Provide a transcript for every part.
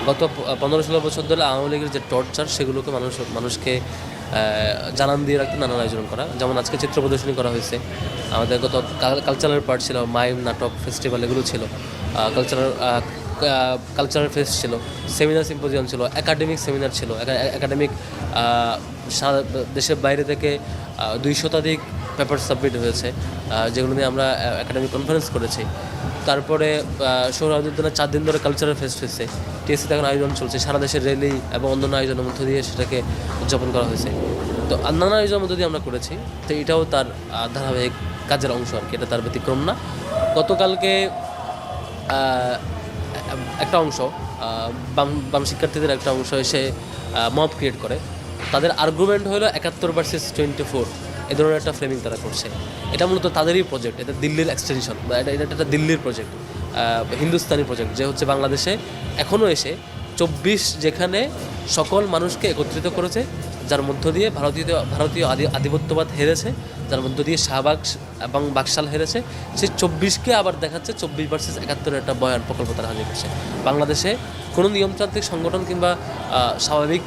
গত 15-16 বছর ধরে আওয়ামী লীগের যে টর্চার সেগুলোকে মানুষকে জানান দিয়ে রাখতে নানান আয়োজন করা, যেমন আজকে চিত্র প্রদর্শনী করা হয়েছে। আমাদের গত কালচারাল পার্ট ছিল, মাইম, নাটক, ফেস্টিভ্যাল, এগুলো ছিল। কালচারাল ফেস্ট ছিল, সেমিনার সিম্পোজিয়াম ছিল, একাডেমিক সেমিনার ছিল, একাডেমিক দেশের বাইরে থেকে 200 শতাধিক পেপার সাবমিট হয়েছে, যেগুলো নিয়ে আমরা একাডেমিক কনফারেন্স করেছি। তারপরে সোহরাওয়ার্দী উদ্যানে 4 দিন ধরে কালচারাল ফেস্ট হয়েছে, টিএসসিতে এখন আয়োজন চলছে, সারা দেশের র্যালি এবং অন্যান্য আয়োজনের মধ্য দিয়ে সেটাকে উদযাপন করা হয়েছে। তো নানা আয়োজনের মধ্য দিয়ে আমরা করেছি, তো এটাও তার ধারাবাহিক কাজের অংশ আর কি, এটা তার ব্যতিক্রম না। গতকালকে একটা অংশ বাম শিক্ষার্থীদের একটা অংশ এসে মব ক্রিয়েট করে। তাদের আর্গুমেন্ট হলো 71 ভার্সেস 24, এ ধরনের একটা ফ্রেমিং তারা করছে। এটা মূলত তাদেরই প্রজেক্ট, এটা দিল্লির এক্সটেনশন, বা এটা একটা দিল্লির প্রজেক্ট, হিন্দুস্তানি প্রজেক্ট, যে হচ্ছে বাংলাদেশে এখনও এসে 24 যেখানে সকল মানুষকে একত্রিত করেছে, যার মধ্য দিয়ে ভারতীয় আধিপত্যবাদ হেরেছে, যার মধ্য দিয়ে শাহবাগ এবং বাকশাল হেরেছে, সেই 24কে আবার দেখাচ্ছে 24 ভার্সেস 71 একটা বয়ান প্রকল্প তারা হাজির করছে। বাংলাদেশে কোনো নিয়মতান্ত্রিক সংগঠন কিংবা স্বাভাবিক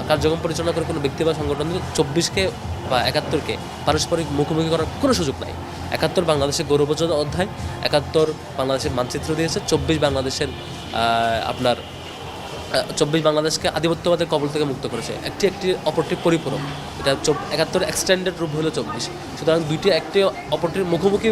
কার্যক্রম পরিচালনা করে কোনো ব্যক্তি বা সংগঠন 24কে বা 71কে পারস্পরিক মুখোমুখি করার কোনো সুযোগ নাই। 71 বাংলাদেশের গৌরবোজ্জ্বল অধ্যায়, 71 বাংলাদেশের মানচিত্র দিয়েছে, 24 বাংলাদেশের 24 বাংলাদেশকে আধিপত্যবাদের কবল থেকে মুক্ত করেছে। একটি অপরটির পরিপূরক, এটা 71 এক্সটেন্ডেড রূপ হলো 24। সুতরাং দুইটি একটি অপরটির মুখোমুখি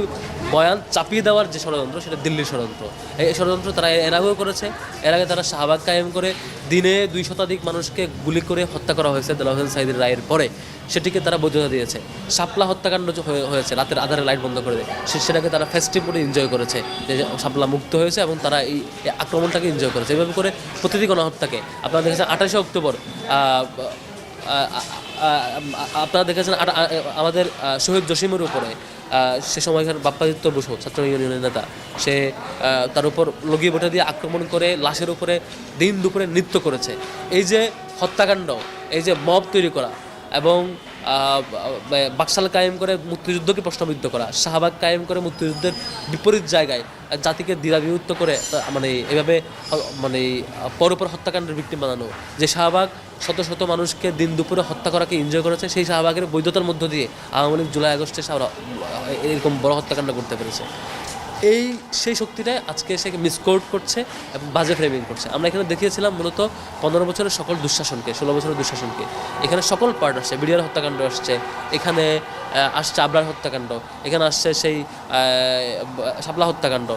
বয়ান চাপিয়ে দেওয়ার যে ষড়যন্ত্র, সেটা দিল্লির ষড়যন্ত্র। এই ষড়যন্ত্র তারা এর আগেও করেছে। এর আগে তারা শাহবাগ কায়েম করে দিনে 2 শতাধিক মানুষকে গুলি করে হত্যা করা হয়েছে দেলোয়ার হোসেন সাঈদীর রায়ের পরে, সেটিকে তারা বৈধতা দিয়েছে। শাপলা হত্যাকাণ্ড হয়েছে রাতের আধারে লাইট বন্ধ করে দেয়, সেটাকে তারা ফেস্টিভ্যালি এনজয় করেছে, যে শাপলা মুক্ত হয়েছে এবং তারা এই আক্রমণটাকে এনজয় করেছে। এভাবে করে প্রতিটি গণহত্যাকে আপনারা দেখেছেন 28শে অক্টোবর, আপনারা দেখেছেন আমাদের শহীদ জসিমের উপরে সে সময়কার বাপ্পাদিত্য বসু ছাত্র ইউনিয়নের নেতা, সে তার উপর লগিয়ে বটা দিয়ে আক্রমণ করে লাশের উপরে দিন দুপুরে নৃত্য করেছে। এই যে হত্যাকাণ্ড, এই যে মব তৈরি করা এবং বাকশাল কায়েম করে মুক্তিযুদ্ধকে প্রশ্নবিদ্ধ করা, শাহবাগ কায়েম করে মুক্তিযুদ্ধের বিপরীত জায়গায় জাতিকে দ্বিধাবিভক্ত করে এভাবে পরপর হত্যাকাণ্ডের ভিক্টিম বানানো, যে শাহবাগ শত শত মানুষকে দিন দুপুরে হত্যা করাকে এনজয় করেছে, সেই শাহবাগের বৈধতার মধ্য দিয়ে আওয়ামী লীগ জুলাই আগস্টে এরকম বড় হত্যাকাণ্ড করতে পেরেছে। সেই শক্তিটাই আজকে সে মিসকোট করছে এবং বাজে ফ্রেমিং করছে। আমরা এখানে দেখিয়েছিলাম মূলত 15 বছরের সকল দুঃশাসনকে, 16 বছরের দুঃশাসনকে। এখানে সকল পার্ট আসছে, বিডিআর হত্যাকাণ্ড আসছে, এখানে আসছে আবরার হত্যাকাণ্ড, এখানে আসছে সেই শাপলা হত্যাকাণ্ড।